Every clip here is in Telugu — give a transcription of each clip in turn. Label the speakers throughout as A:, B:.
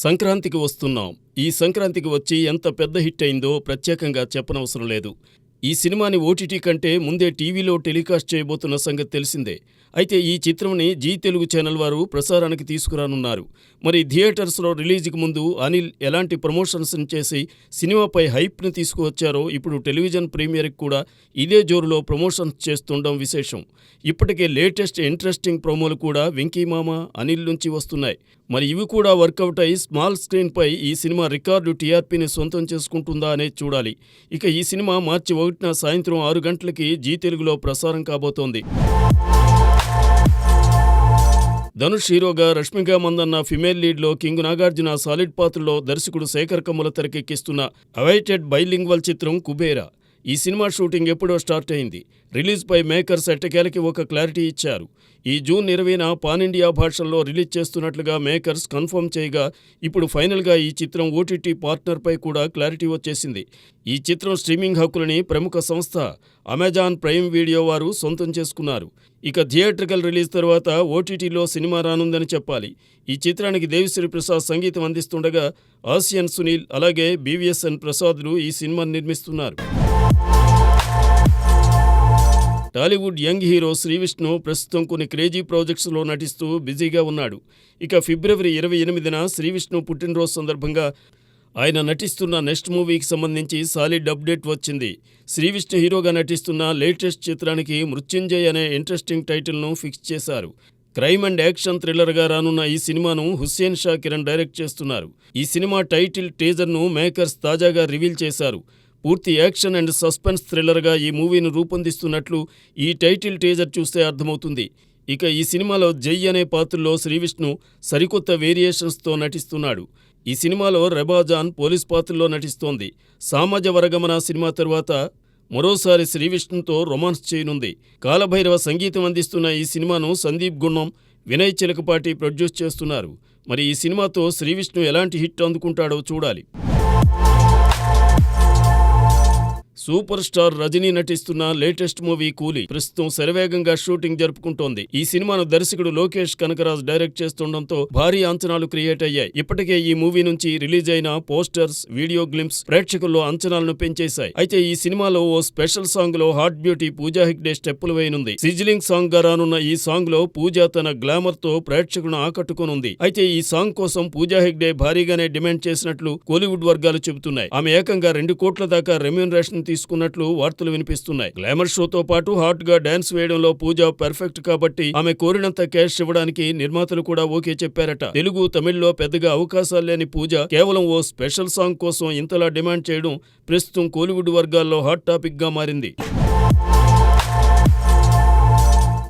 A: సంక్రాంతికి వస్తున్నాం. ఈ సంక్రాంతికి వచ్చి ఎంత పెద్ద హిట్ అయిందో ప్రత్యేకంగా చెప్పనవసరం లేదు. ఈ సినిమాని ఓటీటీ కంటే ముందే టీవీలో టెలికాస్ట్ చేయబోతున్న సంగతి తెలిసిందే. అయితే ఈ చిత్రంని జీ తెలుగు ఛానల్ వారు ప్రసారానికి తీసుకురానున్నారు. మరి థియేటర్స్లో రిలీజ్కి ముందు అనిల్ ఎలాంటి ప్రమోషన్స్ చేసి సినిమాపై హైప్ను తీసుకువచ్చారో ఇప్పుడు టెలివిజన్ ప్రీమియర్కి కూడా ఇదే జోరులో ప్రమోషన్స్ చేస్తుండడం విశేషం. ఇప్పటికే లేటెస్ట్ ఇంట్రెస్టింగ్ ప్రోమోలు కూడా వెంకీ మామ, అనిల్ నుంచి వస్తున్నాయి. మరి ఇవి కూడా వర్కౌట్ అయి స్మాల్ స్క్రీన్పై ఈ సినిమా రికార్డు టీఆర్పీని సొంతం చేసుకుంటుందా అనేది చూడాలి. ఇక ఈ సినిమా మార్చి 1న సాయంత్రం 6 గంటలకి జీ తెలుగులో ప్రసారం కాబోతోంది. ధనుష్ హీరోగా, రష్మిక మందన్న ఫిమేల్ లీడ్లో, కింగ్ నాగార్జున సాలిడ్ పాత్రలో దర్శకుడు శేఖర్ కమ్ముల తెరకెక్కిస్తున్న అవైటెడ్ బైలింగ్వల్ చిత్రం కుబేరా. ఈ సినిమా షూటింగ్ ఎప్పుడో స్టార్ట్ అయింది. రిలీజ్పై మేకర్స్ ఎట్టకేలకి ఒక క్లారిటీ ఇచ్చారు. ఈ జూన్ 20న పాన్ ఇండియా భాషల్లో రిలీజ్ చేస్తున్నట్లుగా మేకర్స్ కన్ఫర్మ్ చేయగా ఇప్పుడు ఫైనల్గా ఈ చిత్రం ఓటీటీ పార్ట్నర్పై కూడా క్లారిటీ వచ్చేసింది. ఈ చిత్రం స్ట్రీమింగ్ హక్కులని ప్రముఖ సంస్థ అమెజాన్ ప్రైమ్ వీడియో వారు సొంతం చేసుకున్నారు. ఇక థియేట్రికల్ రిలీజ్ తర్వాత ఓటీటీలో సినిమా రానుందని చెప్పాలి. ఈ చిత్రానికి దేవిశ్రీ ప్రసాద్ సంగీతం అందిస్తుండగా ఆసియన్ సునీల్ అలాగే బీవీఎస్ఎన్ ప్రసాద్లు ఈ సినిమాని నిర్మిస్తున్నారు. టాలీవుడ్ యంగ్ హీరో శ్రీవిష్ణు ప్రస్తుతం కొన్ని క్రేజీ ప్రాజెక్ట్స్లో నటిస్తూ బిజీగా ఉన్నాడు. ఇక ఫిబ్రవరి 28న శ్రీవిష్ణు పుట్టినరోజు సందర్భంగా ఆయన నటిస్తున్న నెక్స్ట్ మూవీకి సంబంధించి సాలిడ్ అప్డేట్ వచ్చింది. శ్రీవిష్ణు హీరోగా నటిస్తున్న లేటెస్ట్ చిత్రానికి మృత్యుంజయ్ అనే ఇంట్రెస్టింగ్ టైటిల్ను ఫిక్స్ చేశారు. క్రైమ్ అండ్ యాక్షన్ థ్రిల్లర్గా రానున్న ఈ సినిమాను హుస్సేన్ షా కిరణ్ డైరెక్ట్ చేస్తున్నారు. ఈ సినిమా టైటిల్ టీజర్ను మేకర్స్ తాజాగా రివీల్ చేశారు. పూర్తి యాక్షన్ అండ్ సస్పెన్స్ థ్రిల్లర్గా ఈ మూవీని రూపొందిస్తున్నట్లు ఈ టైటిల్ టీజర్ చూస్తే అర్థమవుతుంది. ఇక ఈ సినిమాలో జై అనే పాత్రలో శ్రీవిష్ణు సరికొత్త వేరియేషన్స్తో నటిస్తున్నాడు. ఈ సినిమాలో రెబాజాన్ పోలీస్ పాత్రలో నటిస్తోంది. సామాజ వరగమన సినిమా తరువాత మరోసారి శ్రీవిష్ణుతో రొమాన్స్ చేయనుంది. కాలభైరవ సంగీతం అందిస్తున్న ఈ సినిమాను సందీప్ గున్నం, వినయ్ చిలకపాటి ప్రొడ్యూస్ చేస్తున్నారు. మరి ఈ సినిమాతో శ్రీవిష్ణు ఎలాంటి హిట్ అందుకుంటాడో చూడాలి. సూపర్ స్టార్ రజనీ నటిస్తున్న లేటెస్ట్ మూవీ కూలీ ప్రస్తుతం శరవేగంగా షూటింగ్ జరుపుకుంటోంది. ఈ సినిమాను దర్శకుడు లోకేష్ కనకరాజ్ డైరెక్ట్ చేస్తుండటంతో భారీ అంచనాలు క్రియేట్ అయ్యాయి. ఇప్పటికే ఈ మూవీ నుంచి రిలీజ్ అయిన పోస్టర్స్, వీడియో గ్లింప్స్ ప్రేక్షకుల్లో అంచనాలను పెంచేశాయి. అయితే ఈ సినిమాలో ఓ స్పెషల్ సాంగ్ లో హాట్ బ్యూటీ పూజా హెగ్డే స్టెప్పులు వేయనుంది. సిజిలింగ్ సాంగ్ గా రానున్న ఈ సాంగ్ లో పూజా తన గ్లామర్ తో ప్రేక్షకులను ఆకట్టుకోనుంది. అయితే ఈ సాంగ్ కోసం పూజా హెగ్డే భారీగానే డిమాండ్ చేసినట్లు కోలీవుడ్ వర్గాలు చెబుతున్నాయి. ఆమె ఏకంగా 2 కోట్ల దాకా రెమ్యూనరేషన్ తీసుకున్నట్లు వార్తలు వినిపిస్తున్నాయి. గ్లామర్ షోతో పాటు హాట్ గా డాన్స్ వేయడంలో పూజ పర్ఫెక్ట్ కాబట్టి ఆమె కోరినంత క్యాష్ ఇవ్వడానికి నిర్మాతలు కూడా ఓకే చెప్పారట. తెలుగు, తమిళ్లో పెద్దగా అవకాశాలు లేని పూజ కేవలం ఓ స్పెషల్ సాంగ్ కోసం ఇంతలా డిమాండ్ చేయడం ప్రస్తుతం కోలీవుడ్ వర్గాల్లో హాట్ టాపిక్ గా మారింది.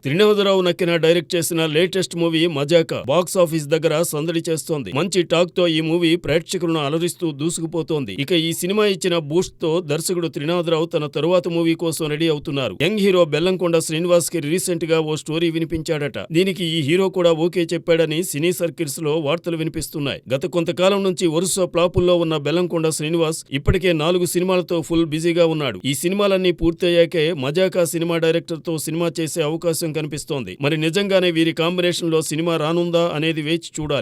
A: త్రినాథరావు నక్కిన డైరెక్ట్ చేసిన లేటెస్ట్ మూవీ మజాకా బాక్స్ ఆఫీస్ దగ్గర సందడి చేస్తోంది. మంచి టాక్ తో ఈ మూవీ ప్రేక్షకులను అలరిస్తూ దూసుకుపోతోంది. ఇక ఈ సినిమా ఇచ్చిన బూస్ట్ తో దర్శకుడు త్రినాథరావు తన తరువాత మూవీ కోసం రెడీ అవుతున్నారు. యంగ్ హీరో బెల్లంకొండ శ్రీనివాస్ కి రీసెంట్ గా ఓ స్టోరీ వినిపించాడట. దీనికి ఈ హీరో కూడా ఓకే చెప్పాడని సినీ సర్కిల్స్ లో వార్తలు వినిపిస్తున్నాయి. గత కొంతకాలం నుంచి వరుస ఫ్లాపుల్లో ఉన్న బెల్లంకొండ శ్రీనివాస్ ఇప్పటికే 4 సినిమాలతో ఫుల్ బిజీగా ఉన్నాడు. ఈ సినిమాలన్నీ పూర్తయ్యాకే మజాకా సినిమా డైరెక్టర్ తో సినిమా చేసే అవకాశం కనిపిస్తోంది. మరి నిజంగానే వీరి కాంబినేషన్ లో సినిమా రానుందా అనేది వేచి చూడాలి.